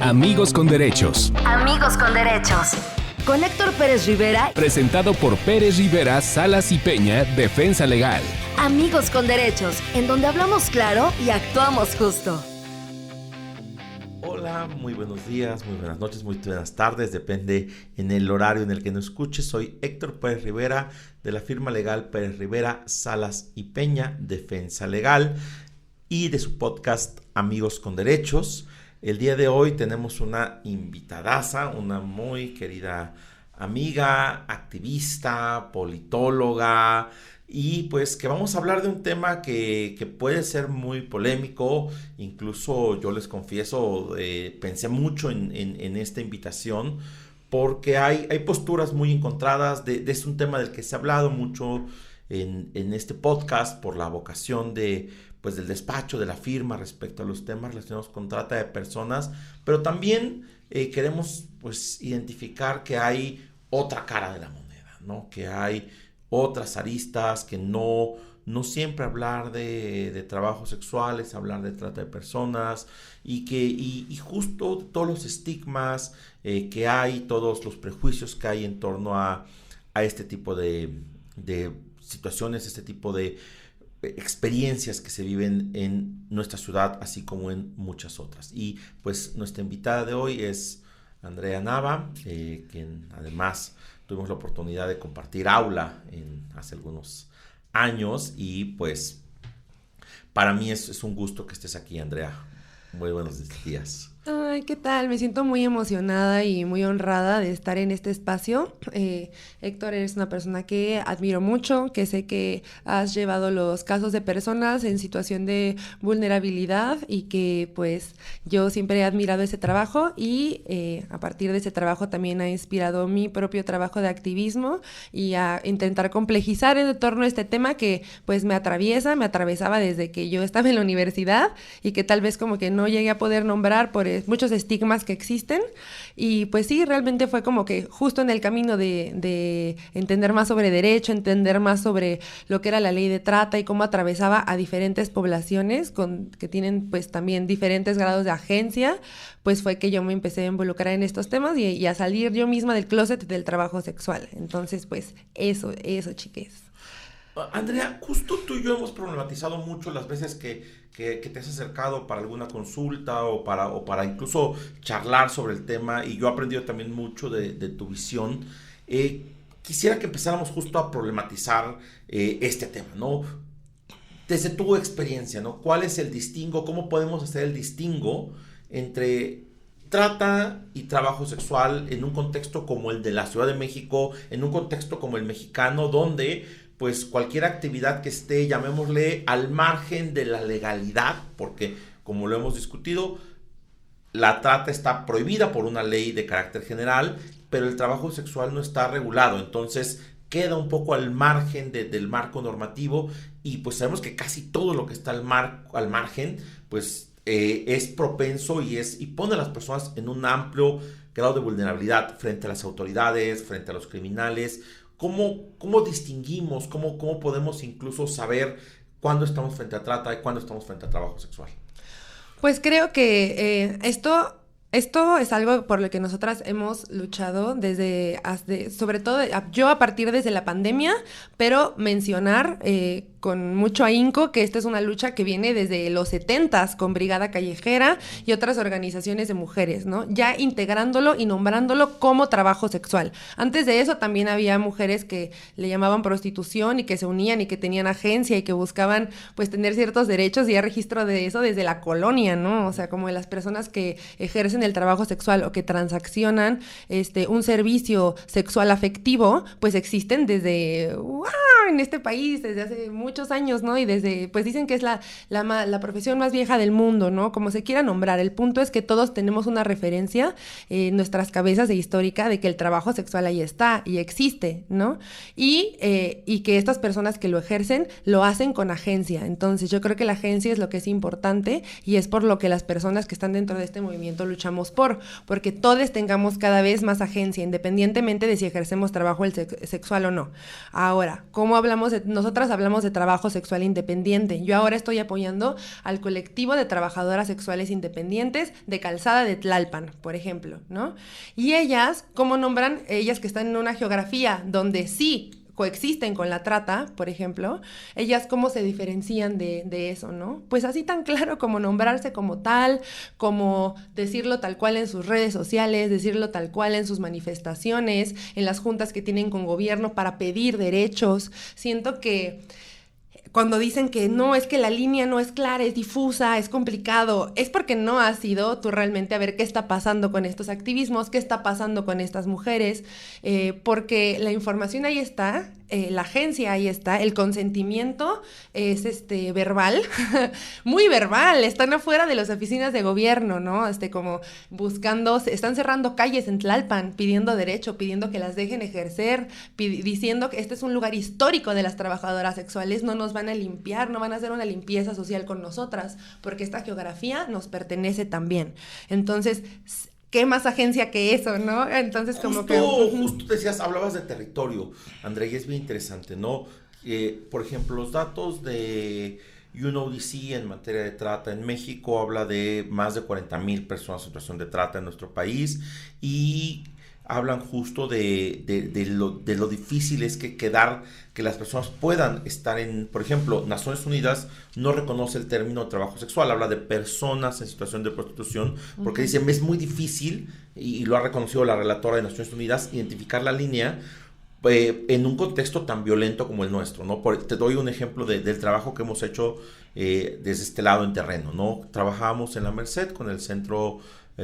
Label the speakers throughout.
Speaker 1: Amigos con Derechos.
Speaker 2: Amigos con Derechos. Con Héctor Pérez Rivera.
Speaker 1: Presentado por Pérez Rivera, Salas y Peña, Defensa Legal.
Speaker 2: Amigos con Derechos, en donde hablamos claro y actuamos justo.
Speaker 3: Hola, muy buenos días, muy buenas noches, muy buenas tardes, depende en el horario en el que nos escuches. Soy Héctor Pérez Rivera de la firma legal Pérez Rivera, Salas y Peña, Defensa Legal, y de su podcast Amigos con Derechos. El día de hoy tenemos una invitadaza, una muy querida amiga, activista, politóloga, y pues que vamos a hablar de un tema que puede ser muy polémico. Incluso yo les confieso, pensé mucho en esta invitación, porque hay posturas muy encontradas. Es un tema del que se ha hablado mucho en este podcast por la vocación del despacho, de la firma, respecto a los temas relacionados con trata de personas, pero también queremos identificar que hay otra cara de la moneda, ¿no? Que hay otras aristas, que no siempre hablar de trabajos sexuales, hablar de trata de personas, y justo todos los estigmas que hay, todos los prejuicios que hay en torno a este tipo de situaciones, este tipo de experiencias que se viven en nuestra ciudad, así como en muchas otras. Y pues nuestra invitada de hoy es Andrea Nava, quien además tuvimos la oportunidad de compartir aula hace algunos años, y pues para mí es un gusto que estés aquí, Andrea. Muy buenos días.
Speaker 4: Ay, ¿qué tal? Me siento muy emocionada y muy honrada de estar en este espacio. Héctor, eres una persona que admiro mucho, que sé que has llevado los casos de personas en situación de vulnerabilidad, y que pues yo siempre he admirado ese trabajo, y a partir de ese trabajo también ha inspirado mi propio trabajo de activismo y a intentar complejizar en torno a este tema que pues me atravesaba desde que yo estaba en la universidad, y que tal vez como que no llegué a poder nombrar por muchos estigmas que existen. Y pues sí, realmente fue como que justo en el camino de entender más sobre derecho, entender más sobre lo que era la ley de trata y cómo atravesaba a diferentes poblaciones que tienen pues también diferentes grados de agencia, pues fue que yo me empecé a involucrar en estos temas y a salir yo misma del closet del trabajo sexual. Entonces pues eso, chiques.
Speaker 3: Andrea, justo tú y yo hemos problematizado mucho las veces que te has acercado para alguna consulta o para incluso charlar sobre el tema, y yo he aprendido también mucho de tu visión. Quisiera que empezáramos justo a problematizar este tema, ¿no? Desde tu experiencia, ¿no? ¿Cuál es el distingo? ¿Cómo podemos hacer el distingo entre trata y trabajo sexual en un contexto como el de la Ciudad de México, en un contexto como el mexicano, donde pues cualquier actividad que esté, llamémosle, al margen de la legalidad, porque como lo hemos discutido, la trata está prohibida por una ley de carácter general, pero el trabajo sexual no está regulado, entonces queda un poco al margen del marco normativo, y pues sabemos que casi todo lo que está al margen, pues es propenso y pone a las personas en un amplio grado de vulnerabilidad frente a las autoridades, frente a los criminales. ¿Cómo distinguimos, cómo podemos incluso saber cuándo estamos frente a trata y cuándo estamos frente a trabajo sexual?
Speaker 4: Pues creo que esto es algo por lo que nosotras hemos luchado sobre todo yo a partir desde la pandemia, pero mencionar con mucho ahínco que esta es una lucha que viene desde los 70s con Brigada Callejera y otras organizaciones de mujeres, ¿no? Ya integrándolo y nombrándolo como trabajo sexual. Antes de eso también había mujeres que le llamaban prostitución y que se unían y que tenían agencia y que buscaban pues tener ciertos derechos, y hay registro de eso desde la colonia, ¿no? O sea, como de las personas que ejercen el trabajo sexual o que transaccionan un servicio sexual afectivo, pues existen desde en este país desde hace muchos años, ¿no? Y desde, pues dicen que es la profesión más vieja del mundo, ¿no? Como se quiera nombrar. El punto es que todos tenemos una referencia en nuestras cabezas de histórica de que el trabajo sexual ahí está y existe, ¿no? Y que estas personas que lo ejercen lo hacen con agencia. Entonces yo creo que la agencia es lo que es importante, y es por lo que las personas que están dentro de este movimiento luchamos luchamos porque todos tengamos cada vez más agencia, independientemente de si ejercemos trabajo sexual o no. Ahora, nosotras hablamos de trabajo sexual independiente. Yo ahora estoy apoyando al colectivo de trabajadoras sexuales independientes de Calzada de Tlalpan, por ejemplo, ¿no? Y ellas, ¿cómo nombran? Ellas que están en una geografía donde sí coexisten con la trata, por ejemplo, ellas cómo se diferencian de eso, ¿no? Pues así tan claro como nombrarse como tal, como decirlo tal cual en sus redes sociales, decirlo tal cual en sus manifestaciones, en las juntas que tienen con gobierno para pedir derechos. Siento que cuando dicen que no, es que la línea no es clara, es difusa, es complicado, es porque no has ido tú realmente a ver qué está pasando con estos activismos, qué está pasando con estas mujeres, porque la información ahí está, la agencia ahí está, el consentimiento es verbal, muy verbal, están afuera de las oficinas de gobierno, ¿no? Como buscando, están cerrando calles en Tlalpan, pidiendo derecho, pidiendo que las dejen ejercer, diciendo que este es un lugar histórico de las trabajadoras sexuales, no nos van a limpiar, no van a hacer una limpieza social con nosotras, porque esta geografía nos pertenece también. Entonces, ¿qué más agencia que eso, no? Entonces,
Speaker 3: Justo decías, hablabas de territorio, Andrea, y es bien interesante, ¿no? Por ejemplo, los datos de UNODC en materia de trata en México habla de más de 40,000 personas en situación de trata en nuestro país, y hablan justo de lo difícil es que las personas puedan estar por ejemplo, Naciones Unidas no reconoce el término de trabajo sexual, habla de personas en situación de prostitución, porque dicen, es muy difícil, y lo ha reconocido la relatora de Naciones Unidas, identificar la línea en un contexto tan violento como el nuestro, ¿no? Te doy un ejemplo del trabajo que hemos hecho desde este lado en terreno, ¿no? Trabajamos en la Merced con el centro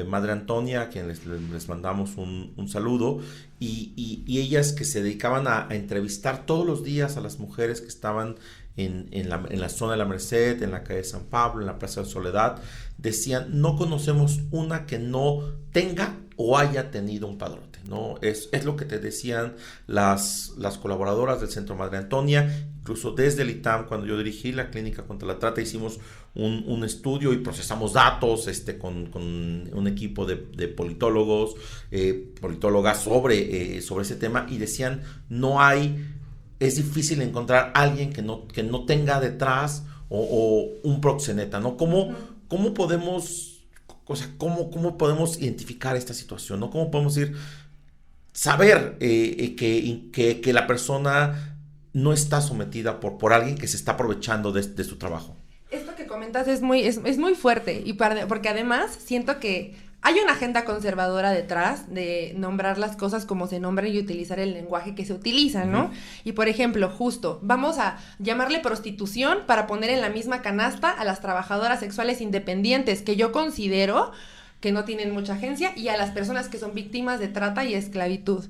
Speaker 3: Madre Antonia, a quien les mandamos un saludo, y ellas que se dedicaban a entrevistar todos los días a las mujeres que estaban en la zona de la Merced, en la calle de San Pablo, en la Plaza de Soledad, decían, no conocemos una que no tenga o haya tenido un padrote, ¿no? Es lo que te decían las colaboradoras del Centro Madre Antonia. Incluso desde el ITAM, cuando yo dirigí la clínica contra la trata, hicimos un estudio y procesamos datos con un equipo de politólogos, politólogas sobre ese tema, y decían, es difícil encontrar a alguien que no tenga detrás o un proxeneta, ¿no? ¿Cómo podemos identificar esta situación, ¿no? ¿Cómo podemos saber que la persona no está sometida por alguien que se está aprovechando de su trabajo?
Speaker 4: Esto que comentas es muy fuerte, porque además siento que hay una agenda conservadora detrás de nombrar las cosas como se nombran y utilizar el lenguaje que se utiliza, ¿no? Y por ejemplo, justo, vamos a llamarle prostitución para poner en la misma canasta a las trabajadoras sexuales independientes, que yo considero que no tienen mucha agencia, y a las personas que son víctimas de trata y esclavitud.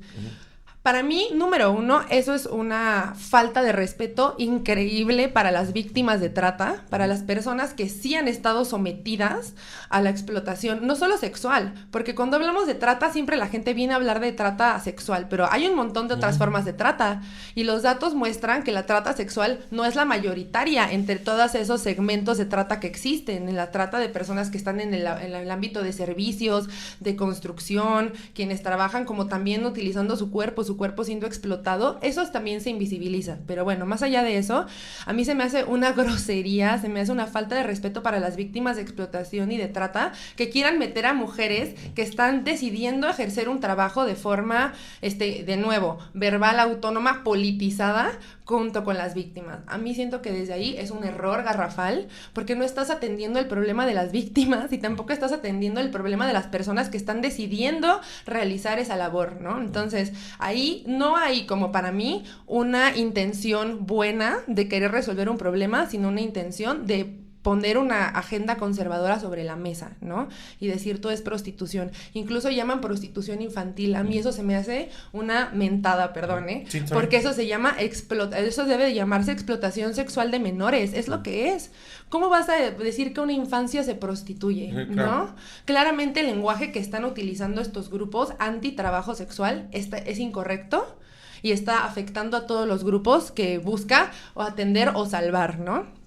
Speaker 4: Para mí, número uno, eso es una falta de respeto increíble para las víctimas de trata, para las personas que sí han estado sometidas a la explotación, no solo sexual, porque cuando hablamos de trata siempre la gente viene a hablar de trata sexual, pero hay un montón de otras formas de trata, y los datos muestran que la trata sexual no es la mayoritaria entre todos esos segmentos de trata que existen, en la trata de personas que están en el ámbito de servicios, de construcción, quienes trabajan como también utilizando su cuerpo siendo explotado, eso también se invisibiliza. Pero bueno, más allá de eso, a mí se me hace una grosería, se me hace una falta de respeto para las víctimas de explotación y de trata, que quieran meter a mujeres que están decidiendo ejercer un trabajo de forma, de nuevo, verbal, autónoma, politizada, junto con las víctimas. A mí siento que desde ahí es un error garrafal, porque no estás atendiendo el problema de las víctimas y tampoco estás atendiendo el problema de las personas que están decidiendo realizar esa labor, ¿no? Entonces, ahí no hay, como para mí, una intención buena de querer resolver un problema, sino una intención de poner una agenda conservadora sobre la mesa, ¿no? Y decir, todo es prostitución. Incluso llaman prostitución infantil. A mí eso se me hace una mentada, perdón,
Speaker 3: Sí,
Speaker 4: porque eso se llama eso debe de llamarse explotación sexual de menores. Es lo que es. ¿Cómo vas a decir que una infancia se prostituye,
Speaker 3: claro,
Speaker 4: ¿no? Claramente el lenguaje que están utilizando estos grupos anti-trabajo sexual es incorrecto y está afectando a todos los grupos que busca o atender o salvar, ¿no?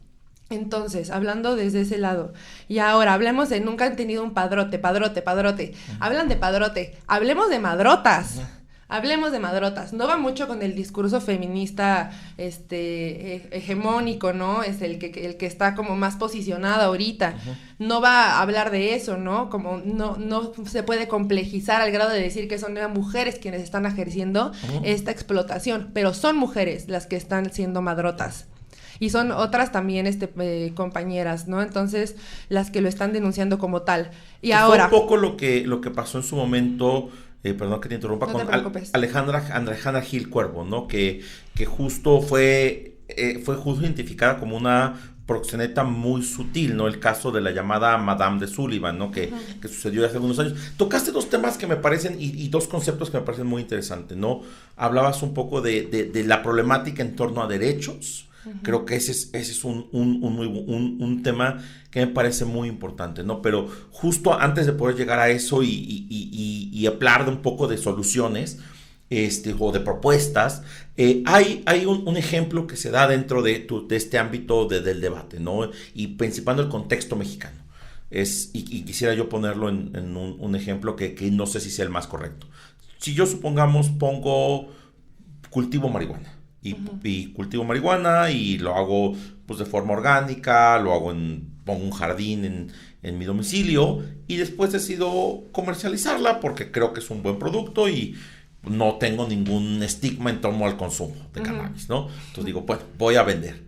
Speaker 4: Entonces, hablando desde ese lado, y ahora hablemos de nunca han tenido un padrote. Hablan de padrote, hablemos de madrotas. Hablemos de madrotas. No va mucho con el discurso feminista hegemónico, ¿no? Es el que está como más posicionado ahorita. No va a hablar de eso, ¿no? Como no se puede complejizar al grado de decir que son mujeres quienes están ejerciendo esta explotación, pero son mujeres las que están siendo madrotas. Y son otras también compañeras, ¿no? Entonces, las que lo están denunciando como tal. Y ahora...
Speaker 3: Fue un poco lo que pasó en su momento... perdón que te interrumpa,
Speaker 4: no
Speaker 3: con
Speaker 4: te
Speaker 3: Alejandra Gil Cuervo, ¿no? Que justo fue justo identificada como una proxeneta muy sutil, ¿no? El caso de la llamada Madame de Sullivan, ¿no? Que sucedió hace algunos años. Tocaste dos temas que me parecen, y dos conceptos que me parecen muy interesantes, ¿no? Hablabas un poco de la problemática en torno a derechos. Creo que ese es un tema que me parece muy importante, ¿no? Pero justo antes de poder llegar a eso y hablar de un poco de soluciones o de propuestas, hay un ejemplo que se da dentro de este ámbito del debate, ¿no? Y principalmente el contexto mexicano. Y quisiera yo ponerlo en un ejemplo que no sé si sea el más correcto. Si yo pongo cultivo marihuana. Y cultivo marihuana y lo hago pues de forma orgánica, pongo un jardín en mi domicilio y después decido comercializarla porque creo que es un buen producto y no tengo ningún estigma en torno al consumo de cannabis, ¿no? Entonces digo, bueno, voy a vender.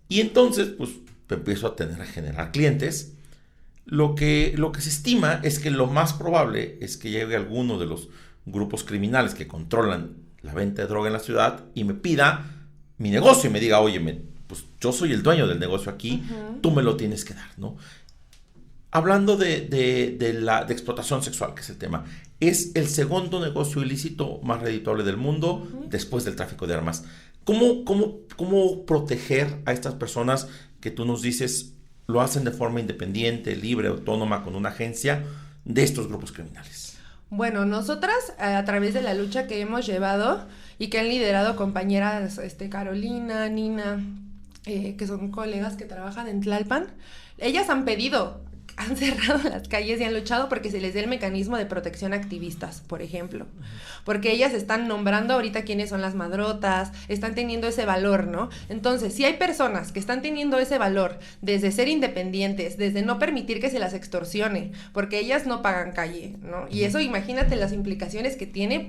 Speaker 3: Y entonces pues empiezo a generar clientes. Lo que se estima es que lo más probable es que llegue alguno de los grupos criminales que controlan la venta de droga en la ciudad y me pida mi negocio y me diga, oye, pues yo soy el dueño del negocio aquí, tú me lo tienes que dar, ¿no? Hablando de explotación sexual, que es el tema, es el segundo negocio ilícito más redituable del mundo después del tráfico de armas. ¿Cómo proteger a estas personas que tú nos dices lo hacen de forma independiente, libre, autónoma, con una agencia, de estos grupos criminales?
Speaker 4: Bueno, nosotras a través de la lucha que hemos llevado y que han liderado compañeras Carolina, Nina, que son colegas que trabajan en Tlalpan, ellas han cerrado las calles y han luchado porque se les dé el mecanismo de protección a activistas, por ejemplo. Porque ellas están nombrando ahorita quiénes son las madrotas, están teniendo ese valor, ¿no? Entonces, si hay personas que están teniendo ese valor desde ser independientes, desde no permitir que se las extorsione, porque ellas no pagan calle, ¿no? Y eso, imagínate las implicaciones que tiene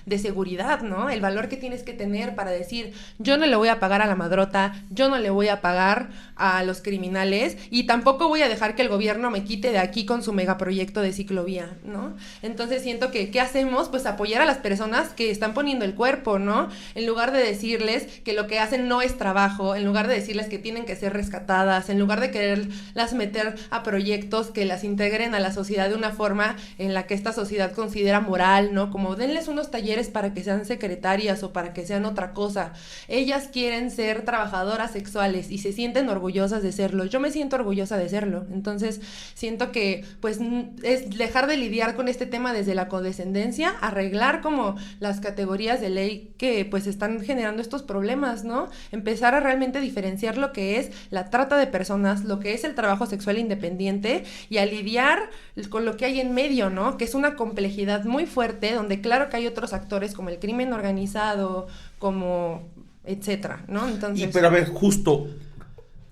Speaker 4: de seguridad, ¿no? El valor que tienes que tener para decir, yo no le voy a pagar a la madrota, yo no le voy a pagar a los criminales y tampoco voy a dejar que el gobierno me quite de aquí con su megaproyecto de ciclovía, ¿no? Entonces siento que, ¿qué hacemos? Pues apoyar a las personas que están poniendo el cuerpo, ¿no? En lugar de decirles que lo que hacen no es trabajo, en lugar de decirles que tienen que ser rescatadas, en lugar de quererlas meter a proyectos que las integren a la sociedad de una forma en la que esta sociedad considera moral, ¿no? Como denles unos talleres para que sean secretarias o para que sean otra cosa. Ellas quieren ser trabajadoras sexuales y se sienten orgullosas de serlo. Yo me siento orgullosa de serlo. Entonces, siento que pues es dejar de lidiar con este tema desde la condescendencia, arreglar como las categorías de ley que pues están generando estos problemas, ¿no? Empezar a realmente diferenciar lo que es la trata de personas, lo que es el trabajo sexual independiente y a lidiar con lo que hay en medio, ¿no? Que es una complejidad muy fuerte donde claro que hay otros actores como el crimen organizado, como etcétera, ¿no? Entonces...
Speaker 3: Pero a ver, justo,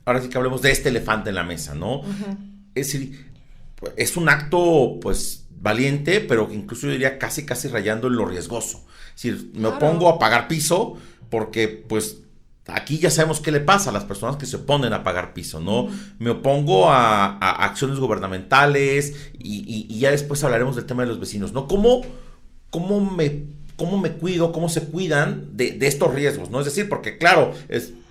Speaker 3: ahora sí que hablemos de este elefante en la mesa, ¿no? Es decir, es un acto, pues, valiente, pero incluso yo diría casi rayando en lo riesgoso. Es decir, me opongo a pagar piso porque, pues, aquí ya sabemos qué le pasa a las personas que se oponen a pagar piso, ¿no? Me opongo a acciones gubernamentales y ya después hablaremos del tema de los vecinos, ¿no? ¿Cómo me cuido, cómo se cuidan de estos riesgos, ¿no? Es decir, porque claro,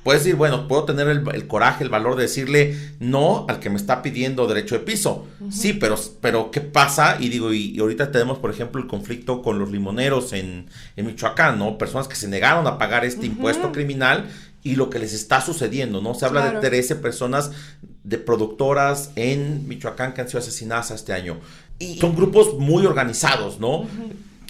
Speaker 3: puedes decir, bueno, puedo tener el coraje, el valor de decirle no al que me está pidiendo derecho de piso. Sí, pero ¿qué pasa? Y ahorita tenemos, por ejemplo, el conflicto con los limoneros en Michoacán, ¿no? Personas que se negaron a pagar este impuesto criminal y lo que les está sucediendo, ¿no? Se habla de 13 personas de productoras en Michoacán que han sido asesinadas este año. Y son grupos muy organizados, ¿no?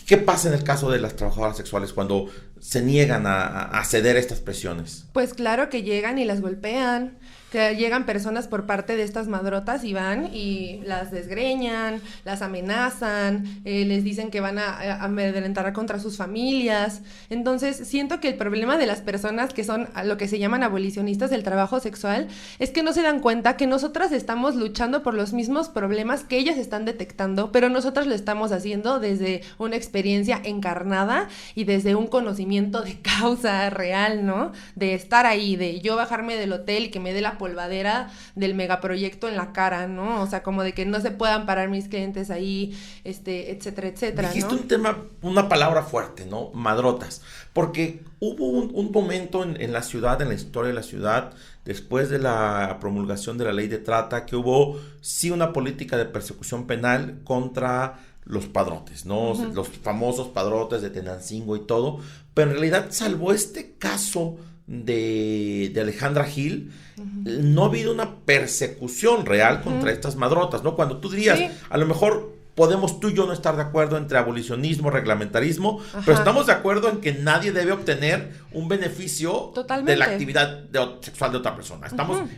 Speaker 3: ¿Qué pasa en el caso de las trabajadoras sexuales cuando se niegan a ceder a estas presiones?
Speaker 4: Pues claro que llegan y las golpean, que llegan personas por parte de estas madrotas y van y las desgreñan, las amenazan, les dicen que van a amedrentar contra sus familias. Entonces, siento que el problema de las personas que son lo que se llaman abolicionistas del trabajo sexual es que no se dan cuenta que nosotras estamos luchando por los mismos problemas que ellas están detectando, pero nosotras lo estamos haciendo desde una experiencia encarnada y desde un conocimiento de causa real, ¿no? De estar ahí, de yo bajarme del hotel y que me dé la polvadera del megaproyecto en la cara, ¿no? O sea, como de que no se puedan parar mis clientes ahí, etcétera, etcétera,
Speaker 3: Dijiste
Speaker 4: ¿no?
Speaker 3: un tema, una palabra fuerte, ¿no? Madrotas. Porque hubo un momento en la ciudad, en la historia de la ciudad, después de la promulgación de la ley de trata, que hubo sí una política de persecución penal contra los padrotes, ¿no? Uh-huh. Los famosos padrotes de Tenancingo y todo. Pero en realidad, salvo este caso de Alejandra Gil, no ha habido una persecución real contra estas madrotas, ¿no? Cuando tú dirías, a lo mejor podemos tú y yo no estar de acuerdo entre abolicionismo, reglamentarismo, pero estamos de acuerdo en que nadie debe obtener un beneficio de la actividad sexual de otra persona.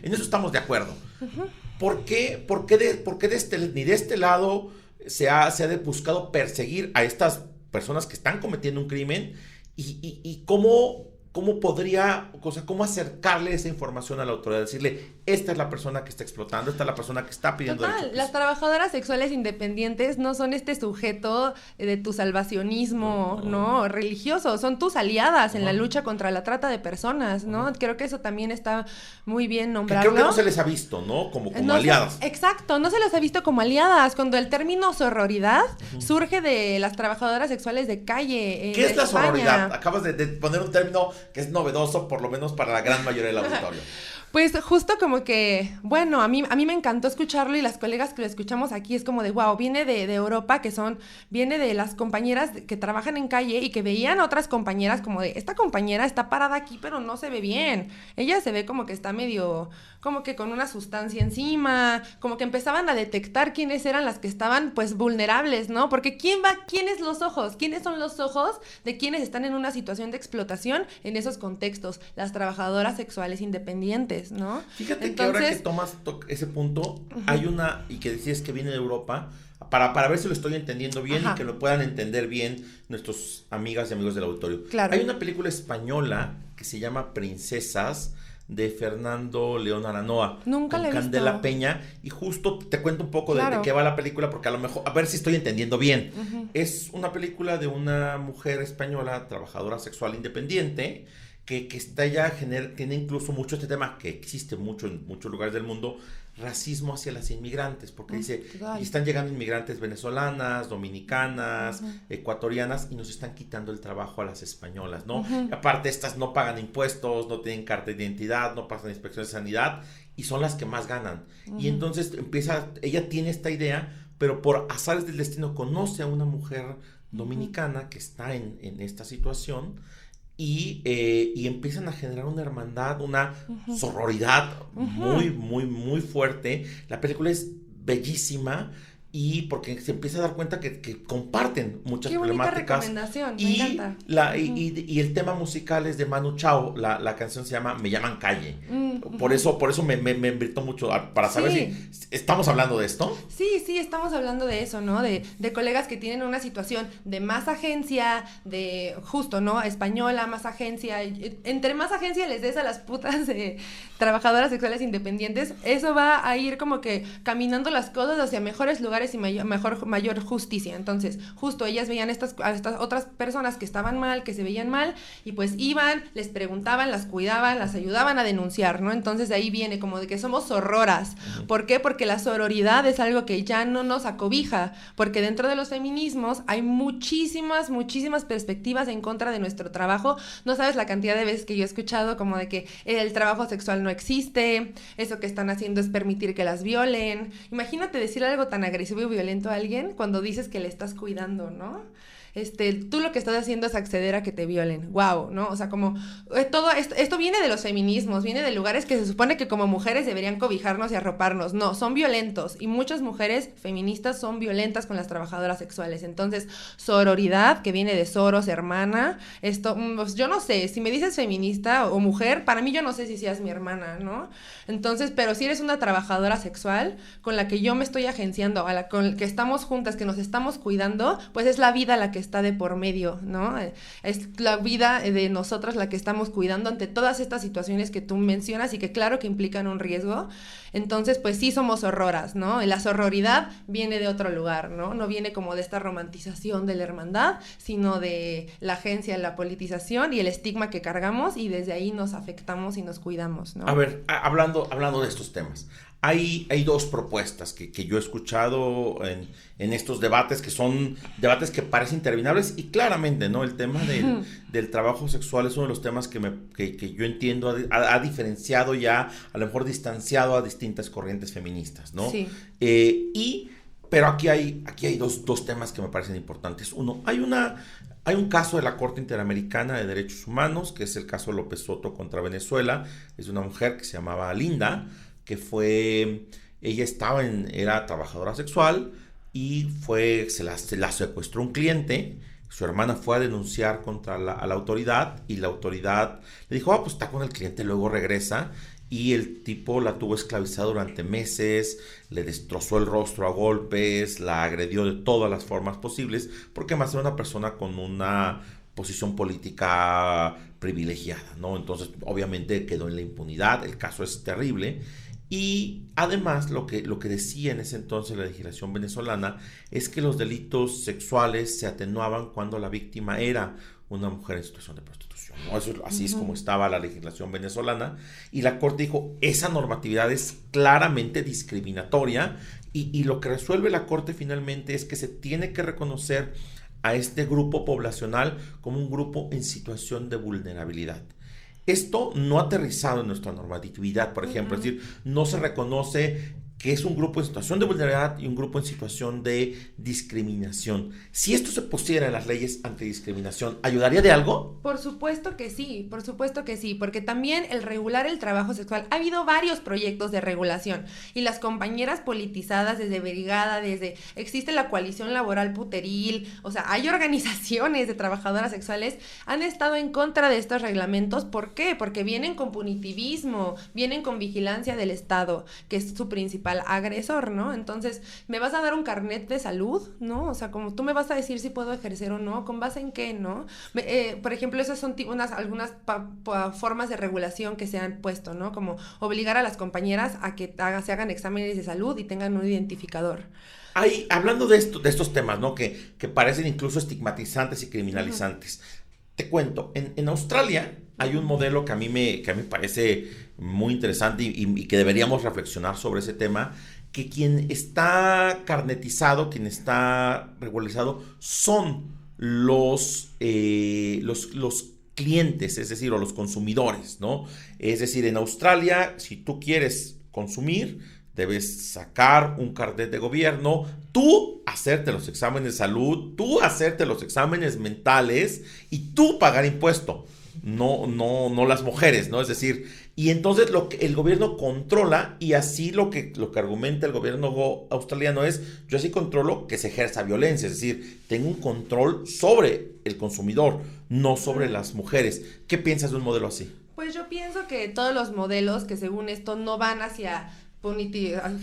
Speaker 3: En eso estamos de acuerdo. ¿Por qué ni de este lado se ha buscado perseguir a estas personas que están cometiendo un crimen y cómo podría, o sea, cómo acercarle esa información a la autoridad, decirle, esta es la persona que está explotando, esta es la persona que está pidiendo derechos.
Speaker 4: Las trabajadoras sexuales independientes no son este sujeto de tu salvacionismo, ¿no? Religioso, son tus aliadas en la lucha contra la trata de personas, ¿no? Creo que eso también está muy bien nombrarlo.
Speaker 3: Creo que no se les ha visto, ¿no? Como aliadas.
Speaker 4: Exacto, no se les ha visto como aliadas. Cuando el término sororidad surge de las trabajadoras sexuales de calle.
Speaker 3: ¿Qué es la sororidad? Acabas de poner un término que es novedoso, por lo menos para la gran mayoría del auditorio.
Speaker 4: Pues justo como que, bueno, a mí me encantó escucharlo y las colegas que lo escuchamos aquí es como de, wow, viene de Europa, viene de las compañeras que trabajan en calle y que veían a otras compañeras como de, esta compañera está parada aquí pero no se ve bien. Ella se ve como que está medio, como que con una sustancia encima, como que empezaban a detectar quiénes eran las que estaban pues vulnerables, ¿no? Porque ¿quiénes son los ojos de quienes están en una situación de explotación en esos contextos? Las trabajadoras sexuales independientes, ¿no?
Speaker 3: Fíjate que ahora que tomas ese punto, hay una, y que decías que viene de Europa, para ver si lo estoy entendiendo bien y que lo puedan entender bien nuestros amigas y amigos del auditorio.
Speaker 4: Claro.
Speaker 3: Hay una película española que se llama Princesas, de Fernando León Aranoa.
Speaker 4: Nunca la he visto.
Speaker 3: Candela Peña, y justo te cuento un poco de qué va la película, porque a lo mejor, a ver si estoy entendiendo bien. Es una película de una mujer española, trabajadora sexual independiente, que está ya tiene incluso mucho este tema que existe mucho en muchos lugares del mundo, racismo hacia las inmigrantes, porque dice, y están llegando inmigrantes venezolanas, dominicanas, ecuatorianas, y nos están quitando el trabajo a las españolas, ¿no? Y aparte, estas no pagan impuestos, no tienen carta de identidad, no pasan inspecciones de sanidad, y son las que más ganan. Y entonces ella tiene esta idea, pero por azares del destino conoce a una mujer dominicana que está en esta situación, y empiezan a generar una hermandad, una sororidad muy, muy, muy fuerte. La película es bellísima y porque se empieza a dar cuenta que comparten muchas problemáticas.
Speaker 4: Qué bonita recomendación, me encanta.
Speaker 3: Y el tema musical es de Manu Chao, la canción se llama Me llaman calle. Por eso me invitó mucho para saber si estamos hablando de esto.
Speaker 4: Sí, estamos hablando de eso, ¿no? De colegas que tienen una situación de más agencia, de justo, ¿no? Española, más agencia. Entre más agencia les des a las putas trabajadoras sexuales independientes, eso va a ir como que caminando las cosas hacia mejores lugares y mayor justicia. Entonces, justo ellas veían a estas otras personas que estaban mal, que se veían mal, y pues iban, les preguntaban, las cuidaban, las ayudaban a denunciar, ¿no? Entonces de ahí viene como de que somos sororas. ¿Por qué? Porque la sororidad es algo que ya no nos acobija, porque dentro de los feminismos hay muchísimas perspectivas en contra de nuestro trabajo. No sabes la cantidad de veces que yo he escuchado como de que el trabajo sexual no existe, eso que están haciendo es permitir que las violen. Imagínate decir algo tan agresivo y violento a alguien cuando dices que le estás cuidando, ¿no? tú lo que estás haciendo es acceder a que te violen. Wow, ¿no? O sea, como todo esto viene de los feminismos, viene de lugares que se supone que como mujeres deberían cobijarnos y arroparnos. No, son violentos y muchas mujeres feministas son violentas con las trabajadoras sexuales. Entonces, sororidad, que viene de soros, hermana, pues yo no sé, si me dices feminista o mujer, para mí yo no sé si seas mi hermana, ¿no? Entonces, pero si eres una trabajadora sexual con la que yo me estoy agenciando, con la que estamos juntas, que nos estamos cuidando, pues es la vida la que está de por medio, ¿no? Es la vida de nosotras la que estamos cuidando ante todas estas situaciones que tú mencionas y que claro que implican un riesgo. Entonces, pues sí somos sororas, ¿no? Y la sororidad viene de otro lugar, ¿no? No viene como de esta romantización de la hermandad, sino de la agencia, la politización y el estigma que cargamos, y desde ahí nos afectamos y nos cuidamos, ¿no?
Speaker 3: A ver, hablando de estos temas, hay dos propuestas que yo he escuchado en estos debates, que son debates que parecen interminables, y claramente, ¿no? El tema del trabajo sexual es uno de los temas que yo entiendo ha diferenciado ya, a lo mejor distanciado a distintas corrientes feministas, ¿no?
Speaker 4: Sí.
Speaker 3: Pero aquí hay dos temas que me parecen importantes. Uno, hay un caso de la Corte Interamericana de Derechos Humanos, que es el caso López Soto contra Venezuela. Es una mujer que se llamaba Linda, que ella era trabajadora sexual y se la secuestró un cliente. Su hermana fue a denunciar contra la autoridad, y la autoridad le dijo, pues está con el cliente, luego regresa. Y el tipo la tuvo esclavizada durante meses, le destrozó el rostro a golpes, la agredió de todas las formas posibles, porque más era una persona con una posición política privilegiada, ¿no? Entonces, obviamente quedó en la impunidad. El caso es terrible. Y además lo que decía en ese entonces la legislación venezolana es que los delitos sexuales se atenuaban cuando la víctima era una mujer en situación de prostitución, ¿no? Así es como estaba la legislación venezolana, y la Corte dijo, esa normatividad es claramente discriminatoria, y lo que resuelve la Corte finalmente es que se tiene que reconocer a este grupo poblacional como un grupo en situación de vulnerabilidad. Esto no ha aterrizado en nuestra normatividad, por ejemplo, es decir, no se reconoce que es un grupo en situación de vulnerabilidad y un grupo en situación de discriminación. Si esto se pusiera en las leyes antidiscriminación, ¿ayudaría de algo?
Speaker 4: Por supuesto que sí, porque también el regular el trabajo sexual, ha habido varios proyectos de regulación, y las compañeras politizadas desde Brigada, existe la coalición laboral puteril, o sea, hay organizaciones de trabajadoras sexuales, han estado en contra de estos reglamentos. ¿Por qué? Porque vienen con punitivismo, vienen con vigilancia del Estado, que es su principal agresor, ¿no? Entonces, ¿me vas a dar un carnet de salud? ¿No? O sea, como tú me vas a decir si puedo ejercer o no, ¿con base en qué? ¿No? Por ejemplo, esas son algunas formas de regulación que se han puesto, ¿no? Como obligar a las compañeras a que se hagan exámenes de salud y tengan un identificador.
Speaker 3: Hablando de estos temas, ¿no? Que parecen incluso estigmatizantes y criminalizantes. Te cuento, en Australia hay un modelo que a mí me parece muy interesante y que deberíamos reflexionar sobre ese tema, que quien está carnetizado, quien está regularizado, son los clientes, es decir, o los consumidores, ¿no? Es decir, en Australia, si tú quieres consumir, debes sacar un carnet de gobierno, tú hacerte los exámenes de salud, tú hacerte los exámenes mentales y tú pagar impuesto, no las mujeres, ¿no? Es decir, y entonces lo que el gobierno controla, y así lo que argumenta el gobierno australiano es, yo así controlo que se ejerza violencia, es decir, tengo un control sobre el consumidor, no sobre las mujeres. ¿Qué piensas de un modelo así?
Speaker 4: Pues yo pienso que todos los modelos que según esto no van hacia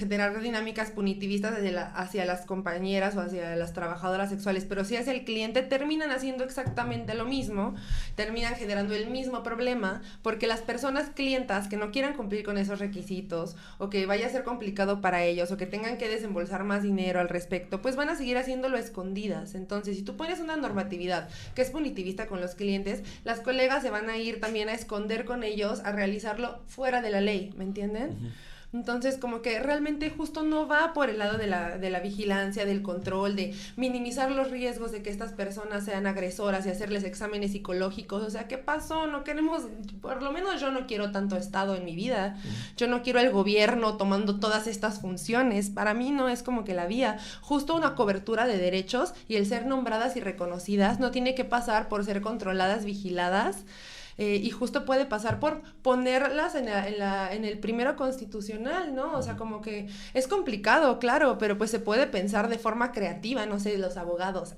Speaker 4: generar dinámicas punitivistas hacia las compañeras o hacia las trabajadoras sexuales, pero si hacia el cliente, terminan haciendo exactamente lo mismo, terminan generando el mismo problema, porque las personas clientas que no quieran cumplir con esos requisitos, o que vaya a ser complicado para ellos, o que tengan que desembolsar más dinero al respecto, pues van a seguir haciéndolo a escondidas. Entonces, si tú pones una normatividad que es punitivista con los clientes, las colegas se van a ir también a esconder con ellos, a realizarlo fuera de la ley, ¿me entienden? Entonces, como que realmente justo no va por el lado de la vigilancia, del control, de minimizar los riesgos de que estas personas sean agresoras y hacerles exámenes psicológicos. O sea, ¿qué pasó? No queremos, por lo menos yo no quiero tanto Estado en mi vida. Yo no quiero al gobierno tomando todas estas funciones. Para mí no es como que la vía. Justo una cobertura de derechos y el ser nombradas y reconocidas no tiene que pasar por ser controladas, vigiladas. Y justo puede pasar por ponerlas en el primero constitucional, ¿no? O sea, como que es complicado, claro, pero pues se puede pensar de forma creativa, no sé, los abogados.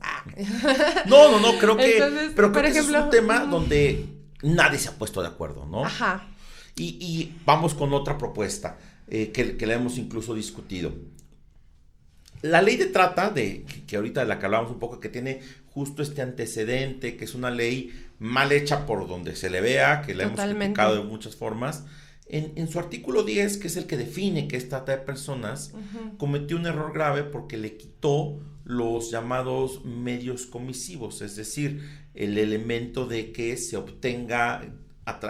Speaker 3: No, creo que,
Speaker 4: entonces,
Speaker 3: pero
Speaker 4: por
Speaker 3: creo
Speaker 4: ejemplo,
Speaker 3: que es un tema donde nadie se ha puesto de acuerdo, ¿no?
Speaker 4: Ajá.
Speaker 3: Y vamos con otra propuesta que la hemos incluso discutido. La ley de trata, que ahorita de la que hablábamos un poco, que tiene justo este antecedente, que es una ley mal hecha por donde se le vea, que la hemos criticado de muchas formas, en su artículo 10, que es el que define que es trata de personas, cometió un error grave porque le quitó los llamados medios comisivos, es decir, el elemento de que se obtenga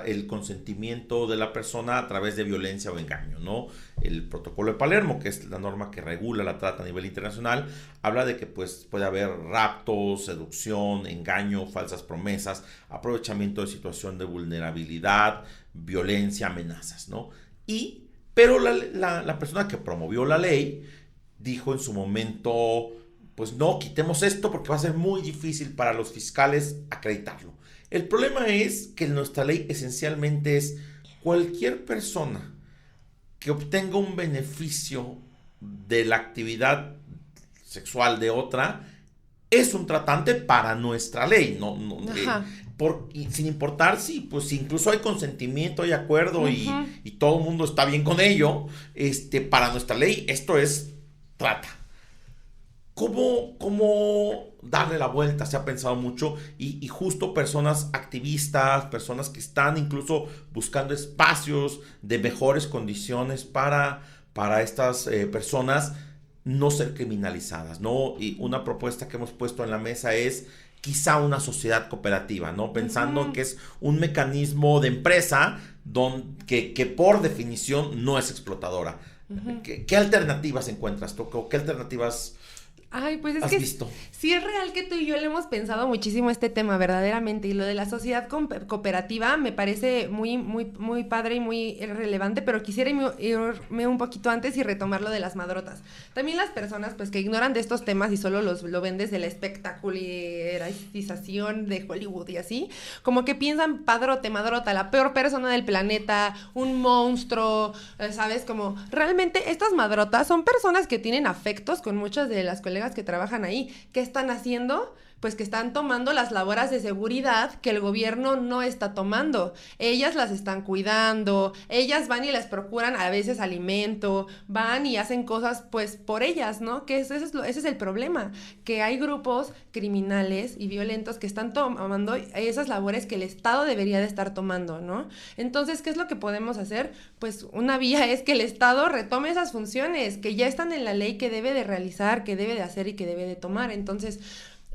Speaker 3: el consentimiento de la persona a través de violencia o engaño, ¿no? El protocolo de Palermo, que es la norma que regula la trata a nivel internacional, habla de que pues puede haber raptos, seducción, engaño, falsas promesas, aprovechamiento de situación de vulnerabilidad, violencia, amenazas, ¿no? Pero la persona que promovió la ley dijo en su momento, pues no, quitemos esto porque va a ser muy difícil para los fiscales acreditarlo. El problema es que nuestra ley esencialmente es cualquier persona que obtenga un beneficio de la actividad sexual de otra es un tratante para nuestra ley, sin importar si incluso hay consentimiento, hay acuerdo y todo el mundo está bien con ello, para nuestra ley esto es trata. ¿Cómo darle la vuelta? Se ha pensado mucho y justo personas activistas, personas que están incluso buscando espacios de mejores condiciones para estas personas no ser criminalizadas, ¿no? Y una propuesta que hemos puesto en la mesa es quizá una sociedad cooperativa, ¿no? Pensando que es un mecanismo de empresa que por definición no es explotadora. ¿Qué alternativas encuentras tú? ¿Qué alternativas
Speaker 4: pues es
Speaker 3: has
Speaker 4: que
Speaker 3: visto?
Speaker 4: Sí es real que tú y yo le hemos pensado muchísimo este tema, verdaderamente, y lo de la sociedad cooperativa me parece muy, muy, muy padre y muy relevante, pero quisiera irme un poquito antes y retomar lo de las madrotas. También las personas pues que ignoran de estos temas y solo lo ven desde la espectacularización de Hollywood y así, como que piensan padrote, madrota, la peor persona del planeta, un monstruo, ¿sabes? Como realmente estas madrotas son personas que tienen afectos con muchas de las colegas que trabajan ahí. ¿Qué están haciendo? Pues que están tomando las labores de seguridad que el gobierno no está tomando. Ellas las están cuidando, ellas van y les procuran a veces alimento, van y hacen cosas pues por ellas, ¿no? Que ese es el problema, que hay grupos criminales y violentos que están tomando esas labores que el Estado debería de estar tomando, ¿no? Entonces, ¿qué es lo que podemos hacer? Pues una vía es que el Estado retome esas funciones que ya están en la ley, que debe de realizar, que debe de hacer y que debe de tomar. Entonces,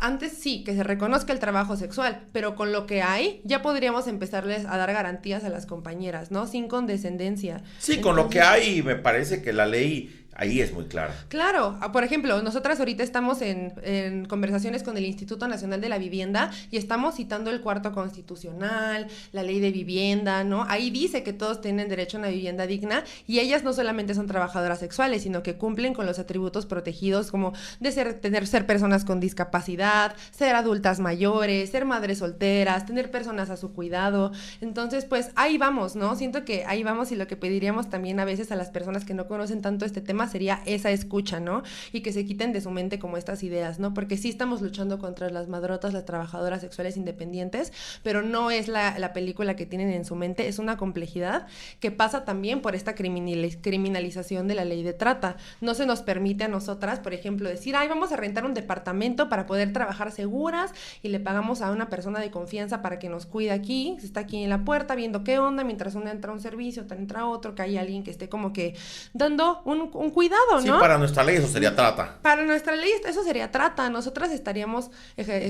Speaker 4: antes sí, que se reconozca el trabajo sexual, pero con lo que hay ya podríamos empezarles a dar garantías a las compañeras, ¿no? Sin condescendencia.
Speaker 3: Sí, entonces, con lo que hay me parece que la ley ahí es muy clara.
Speaker 4: Claro, por ejemplo, nosotras ahorita estamos en conversaciones con el Instituto Nacional de la Vivienda y estamos citando el cuarto constitucional, la ley de vivienda, ¿no? Ahí dice que todos tienen derecho a una vivienda digna y ellas no solamente son trabajadoras sexuales, sino que cumplen con los atributos protegidos como de ser personas con discapacidad, ser adultas mayores, ser madres solteras, tener personas a su cuidado. Entonces, pues ahí vamos, ¿no? Siento que ahí vamos y lo que pediríamos también a veces a las personas que no conocen tanto este tema sería esa escucha, ¿no? Y que se quiten de su mente como estas ideas, ¿no? Porque sí estamos luchando contra las madrotas, las trabajadoras sexuales independientes, pero no es la película que tienen en su mente, es una complejidad que pasa también por esta criminalización de la ley de trata. No se nos permite a nosotras, por ejemplo, decir, vamos a rentar un departamento para poder trabajar seguras y le pagamos a una persona de confianza para que nos cuide aquí, se está aquí en la puerta viendo qué onda, mientras uno entra a un servicio, entra otro, que hay alguien que esté como que dando un cuidado, ¿no?
Speaker 3: Sí, para nuestra ley eso sería trata.
Speaker 4: Para nuestra ley eso sería trata, nosotras estaríamos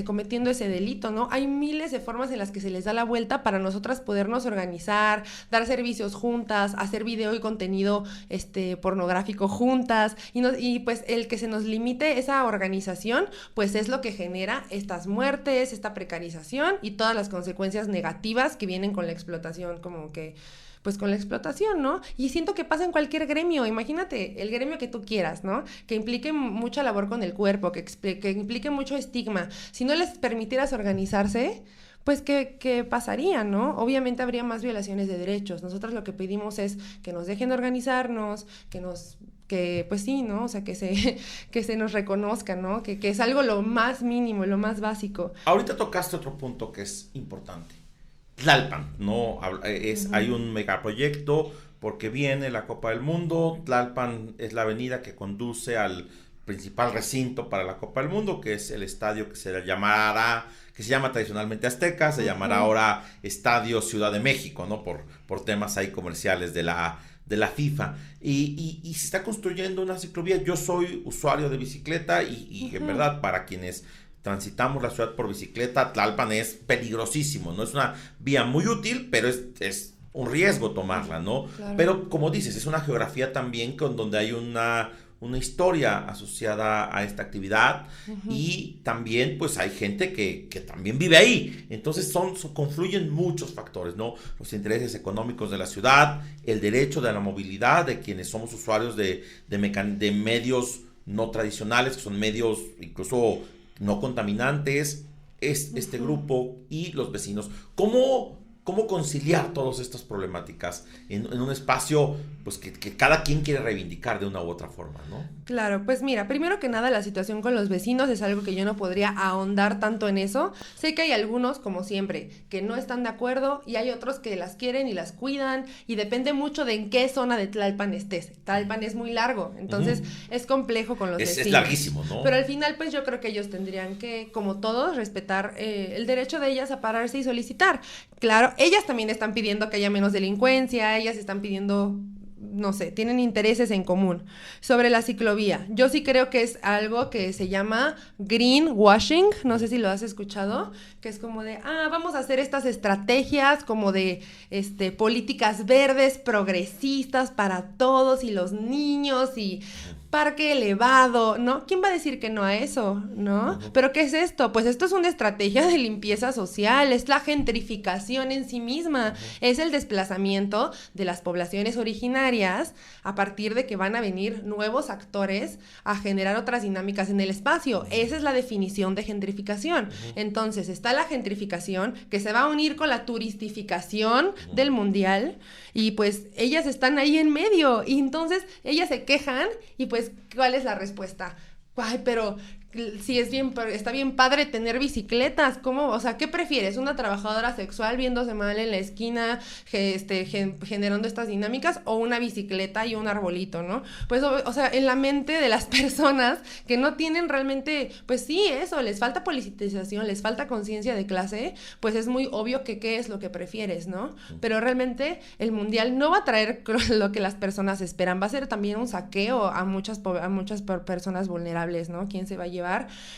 Speaker 4: cometiendo ese delito, ¿no? Hay miles de formas en las que se les da la vuelta para nosotras podernos organizar, dar servicios juntas, hacer video y contenido pornográfico juntas, y pues el que se nos limite esa organización, pues es lo que genera estas muertes, esta precarización y todas las consecuencias negativas que vienen con la explotación, como que pues con la explotación, ¿no? Y siento que pasa en cualquier gremio, imagínate, el gremio que tú quieras, ¿no? Que implique mucha labor con el cuerpo, que implique mucho estigma. Si no les permitieras organizarse, pues ¿qué pasaría, no? Obviamente habría más violaciones de derechos. Nosotros lo que pedimos es que nos dejen organizarnos, que pues sí, ¿no? O sea, que se nos reconozca, ¿no? Que es algo lo más mínimo, lo más básico.
Speaker 3: Ahorita tocaste otro punto que es importante. Tlalpan, ¿no? Hay un megaproyecto porque viene la Copa del Mundo. Tlalpan es la avenida que conduce al principal recinto para la Copa del Mundo, que es el estadio que se llama tradicionalmente Azteca, se llamará ahora Estadio Ciudad de México, ¿no? Por temas ahí comerciales de la FIFA. Y se está construyendo una ciclovía. Yo soy usuario de bicicleta y en verdad, para quienes transitamos la ciudad por bicicleta, Tlalpan es peligrosísimo, ¿no? Es una vía muy útil, pero es un riesgo tomarla, ¿no? Claro. Pero como dices, es una geografía también donde hay una historia asociada a esta actividad y también pues hay gente que también vive ahí. Entonces confluyen muchos factores, ¿no? Los intereses económicos de la ciudad, el derecho de la movilidad de quienes somos usuarios de medios no tradicionales, que son medios incluso no contaminantes, este grupo y los vecinos. ¿Cómo conciliar todas estas problemáticas en un espacio pues que cada quien quiere reivindicar de una u otra forma, ¿no?
Speaker 4: Claro, pues mira, primero que nada la situación con los vecinos es algo que yo no podría ahondar tanto en eso. Sé que hay algunos, como siempre, que no están de acuerdo y hay otros que las quieren y las cuidan y depende mucho de en qué zona de Tlalpan estés. Tlalpan es muy largo, entonces es complejo con los vecinos.
Speaker 3: Es larguísimo, ¿no?
Speaker 4: Pero al final pues yo creo que ellos tendrían que, como todos, respetar el derecho de ellas a pararse y solicitar. Claro, ellas también están pidiendo que haya menos delincuencia, ellas están pidiendo, no sé, tienen intereses en común. Sobre la ciclovía, yo sí creo que es algo que se llama greenwashing, no sé si lo has escuchado, que es como de, vamos a hacer estas estrategias como de políticas verdes, progresistas para todos y los niños y parque elevado, ¿no? ¿Quién va a decir que no a eso, no? ¿Pero qué es esto? Pues esto es una estrategia de limpieza social, es la gentrificación en sí misma, es el desplazamiento de las poblaciones originarias a partir de que van a venir nuevos actores a generar otras dinámicas en el espacio. Esa es la definición de gentrificación. Entonces, está la gentrificación que se va a unir con la turistificación del mundial y pues ellas están ahí en medio y entonces ellas se quejan y pues ¿cuál es la respuesta? Ay, pero sí está bien padre tener bicicletas, ¿cómo? O sea, ¿qué prefieres? ¿Una trabajadora sexual viéndose mal en la esquina, generando estas dinámicas, o una bicicleta y un arbolito, ¿no? Pues, o sea, en la mente de las personas que no tienen realmente, pues sí, eso, les falta politización, les falta conciencia de clase, pues es muy obvio que qué es lo que prefieres, ¿no? Pero realmente el mundial no va a traer lo que las personas esperan, va a ser también un saqueo a muchas personas vulnerables, ¿no? ¿Quién se va a llevar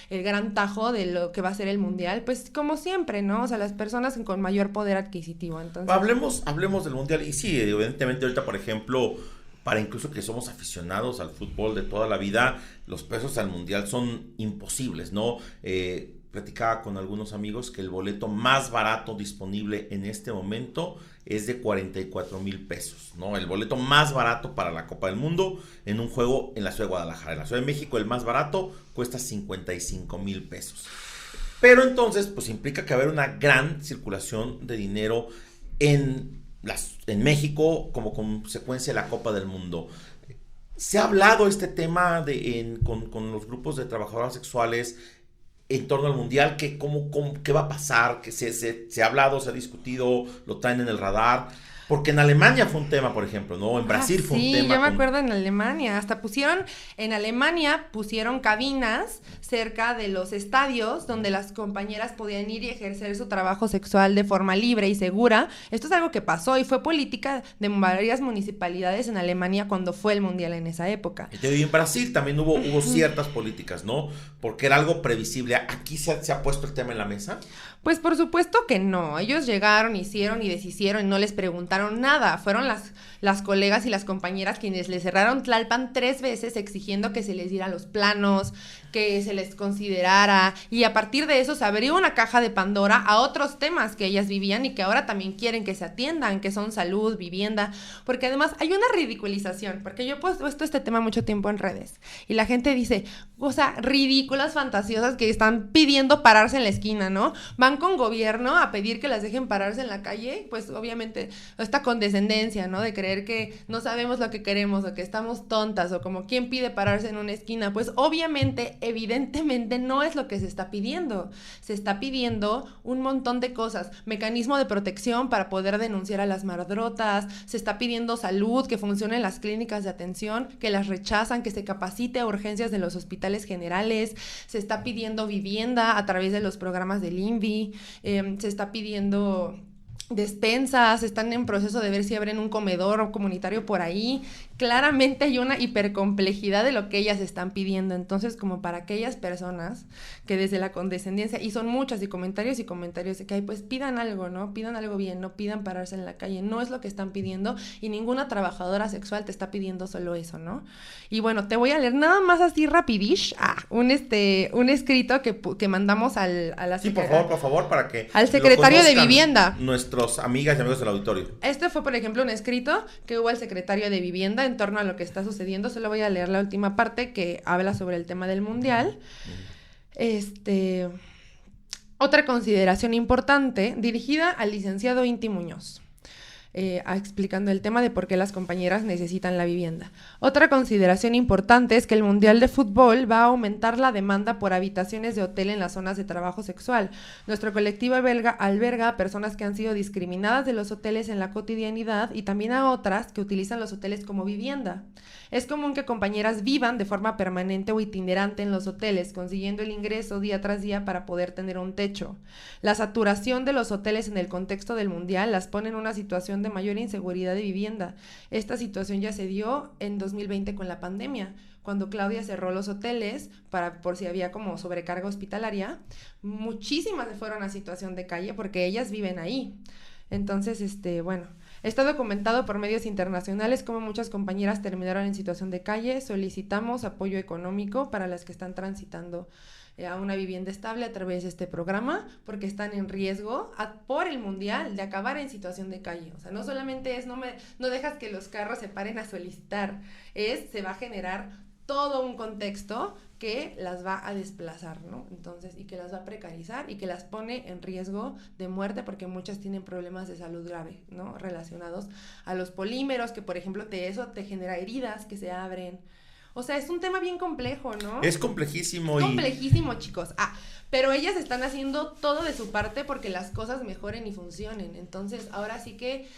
Speaker 4: el gran tajo de lo que va a ser el mundial? Pues como siempre, ¿no? O sea, las personas con mayor poder adquisitivo. Entonces,
Speaker 3: hablemos del mundial. Y sí, evidentemente ahorita, por ejemplo, para incluso que somos aficionados al fútbol de toda la vida, los precios al mundial son imposibles, ¿no? Platicaba con algunos amigos que el boleto más barato disponible en este momento es de 44,000 pesos, ¿no? El boleto más barato para la Copa del Mundo en un juego en la ciudad de Guadalajara. En la Ciudad de México el más barato cuesta 55,000 pesos. Pero entonces pues implica que va a haber una gran circulación de dinero en México como consecuencia de la Copa del Mundo. Se ha hablado este tema con los grupos de trabajadoras sexuales en torno al mundial, ¿qué va a pasar? Que se ha hablado, se ha discutido, lo traen en el radar. Porque en Alemania fue un tema, por ejemplo, ¿no? En Brasil fue un tema.
Speaker 4: Sí, yo me acuerdo en Alemania. Hasta en Alemania pusieron cabinas cerca de los estadios donde las compañeras podían ir y ejercer su trabajo sexual de forma libre y segura. Esto es algo que pasó y fue política de varias municipalidades en Alemania cuando fue el mundial en esa época.
Speaker 3: Y en Brasil también hubo ciertas políticas, ¿no? Porque era algo previsible. ¿Aquí se ha puesto el tema en la mesa?
Speaker 4: Pues por supuesto que no. Ellos llegaron, hicieron y deshicieron y no les preguntaron nada. Fueron las colegas y las compañeras quienes les cerraron Tlalpan 3 veces exigiendo que se les diera los planos, que se les considerara, y a partir de eso se abrió una caja de Pandora a otros temas que ellas vivían y que ahora también quieren que se atiendan, que son salud, vivienda, porque además hay una ridiculización, porque yo he puesto este tema mucho tiempo en redes y la gente dice, cosas ridículas, fantasiosas, que están pidiendo pararse en la esquina, ¿no? Van con gobierno a pedir que las dejen pararse en la calle, pues obviamente esta condescendencia, ¿no? De creer que no sabemos lo que queremos o que estamos tontas o como quién pide pararse en una esquina, pues obviamente, evidentemente no es lo que se está pidiendo. Se está pidiendo un montón de cosas, mecanismo de protección para poder denunciar a las madrotas, se está pidiendo salud, que funcionen las clínicas de atención, que las rechazan, que se capacite a urgencias de los hospitales generales, se está pidiendo vivienda a través de los programas del INVI, se está pidiendo despensas, están en proceso de ver si abren un comedor comunitario por ahí. Claramente hay una hipercomplejidad de lo que ellas están pidiendo. Entonces, como para aquellas personas que desde la condescendencia, y son muchas, y comentarios de que hay, pues pidan algo, ¿no? Pidan algo bien, no pidan pararse en la calle. No es lo que están pidiendo y ninguna trabajadora sexual te está pidiendo solo eso, ¿no? Y bueno, te voy a leer nada más así rapidish, un escrito que mandamos a la
Speaker 3: Sí, por favor, para que
Speaker 4: al secretario de Vivienda.
Speaker 3: Nuestros amigas y amigos del auditorio.
Speaker 4: Este fue, por ejemplo, un escrito que hubo al secretario de Vivienda en torno a lo que está sucediendo. Solo voy a leer la última parte que habla sobre el tema del mundial. Otra consideración importante dirigida al licenciado Inti Muñoz. Explicando el tema de por qué las compañeras necesitan la vivienda. Otra consideración importante es que el Mundial de Fútbol va a aumentar la demanda por habitaciones de hotel en las zonas de trabajo sexual. Nuestro colectivo alberga a personas que han sido discriminadas de los hoteles en la cotidianidad y también a otras que utilizan los hoteles como vivienda. Es común que compañeras vivan de forma permanente o itinerante en los hoteles, consiguiendo el ingreso día tras día para poder tener un techo. La saturación de los hoteles en el contexto del Mundial las pone en una situación de mayor inseguridad de vivienda. Esta situación ya se dio en 2020 con la pandemia, cuando Claudia cerró los hoteles por si había como sobrecarga hospitalaria. Muchísimas se fueron a situación de calle porque ellas viven ahí. Entonces, está documentado por medios internacionales cómo muchas compañeras terminaron en situación de calle. Solicitamos apoyo económico para las que están transitando a una vivienda estable a través de este programa, porque están en riesgo por el mundial de acabar en situación de calle. O sea, no solamente es no dejas que los carros se paren a solicitar, se va a generar todo un contexto que las va a desplazar, ¿no? Entonces, y que las va a precarizar y que las pone en riesgo de muerte porque muchas tienen problemas de salud grave, ¿no? Relacionados a los polímeros, que por ejemplo eso te genera heridas que se abren. O sea, es un tema bien complejo, ¿no?
Speaker 3: Es complejísimo.
Speaker 4: Complejísimo, chicos. Pero ellas están haciendo todo de su parte porque las cosas mejoren y funcionen. Entonces, ahora sí que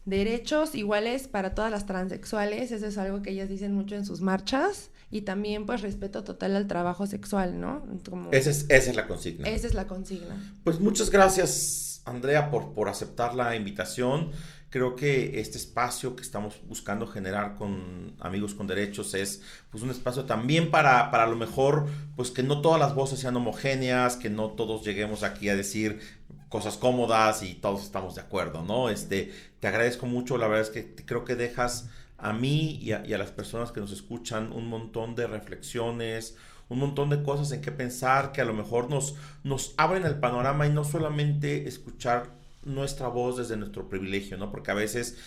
Speaker 4: derechos iguales para todas las transexuales, eso es algo que ellas dicen mucho en sus marchas. Y también, pues, respeto total al trabajo sexual, ¿no?
Speaker 3: Esa es la consigna.
Speaker 4: Esa es la consigna.
Speaker 3: Pues muchas gracias, Andrea, por aceptar la invitación. Creo que este espacio que estamos buscando generar con Amigos con Derechos es pues un espacio también para a lo mejor pues que no todas las voces sean homogéneas, que no todos lleguemos aquí a decir cosas cómodas y todos estamos de acuerdo, ¿no? Te agradezco mucho, la verdad es que creo que dejas a mí y a las personas que nos escuchan un montón de reflexiones, un montón de cosas en qué pensar, que a lo mejor nos abren el panorama y no solamente escuchar nuestra voz desde nuestro privilegio, ¿no? Porque a veces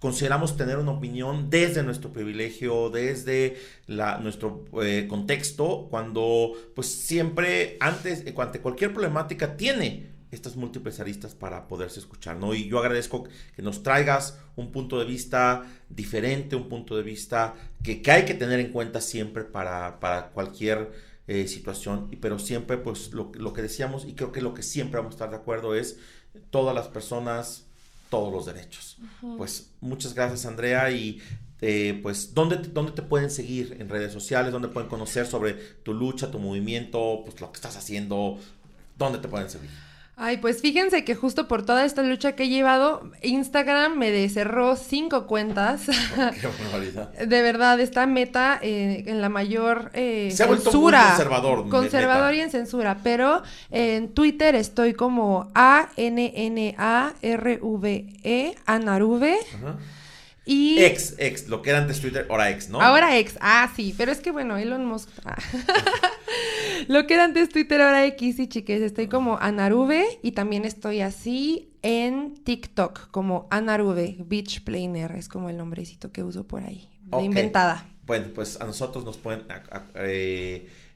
Speaker 3: consideramos tener una opinión desde nuestro privilegio, desde nuestro contexto, cuando pues siempre ante cualquier problemática tiene estas múltiples aristas para poderse escuchar, ¿no? Y yo agradezco que nos traigas un punto de vista diferente, un punto de vista que hay que tener en cuenta siempre para cualquier situación, pero siempre pues lo que decíamos, y creo que lo que siempre vamos a estar de acuerdo es todas las personas todos los derechos. Pues muchas gracias, Andrea, y pues ¿dónde te pueden seguir en redes sociales? ¿Dónde pueden conocer sobre tu lucha, tu movimiento, pues lo que estás haciendo? ¿Dónde te pueden seguir?
Speaker 4: Ay, pues fíjense que justo por toda esta lucha que he llevado, Instagram me cerró 5 cuentas.
Speaker 3: Qué barbaridad.
Speaker 4: De verdad, esta meta en la mayor
Speaker 3: Se ha vuelto muy conservador.
Speaker 4: Conservador y en censura, pero en Twitter estoy como ANNARVE, Anaruve.
Speaker 3: Ajá.
Speaker 4: Y
Speaker 3: Ex, lo que era antes Twitter, ahora ex, ¿no?
Speaker 4: Ahora ex, sí, pero es que bueno, Elon Musk. Lo que era antes Twitter, ahora X, y chiques, estoy como Anaruve y también estoy así en TikTok, como Anaruve, Beach Planner, es como el nombrecito que uso por ahí, de inventada.
Speaker 3: Bueno, pues a nosotros nos pueden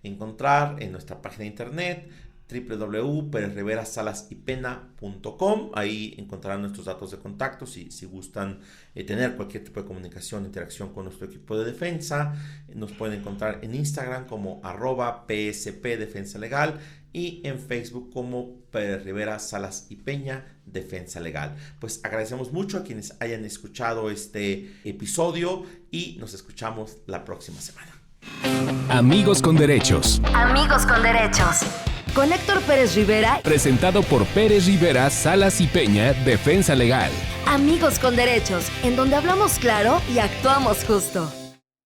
Speaker 3: encontrar en nuestra página de internet www.perezriverasalasipena.com. Ahí encontrarán nuestros datos de contacto si gustan tener cualquier tipo de comunicación, interacción con nuestro equipo de defensa. Nos pueden encontrar en Instagram como @PSP Defensa Legal y en Facebook como Pérez Rivera Salas y Peña Defensa Legal. Pues agradecemos mucho a quienes hayan escuchado este episodio y nos escuchamos la próxima semana.
Speaker 1: Amigos con derechos.
Speaker 2: Amigos con derechos. Con Héctor Pérez Rivera.
Speaker 1: Presentado por Pérez Rivera Salas y Peña Defensa Legal.
Speaker 2: Amigos con derechos, en donde hablamos claro y actuamos justo.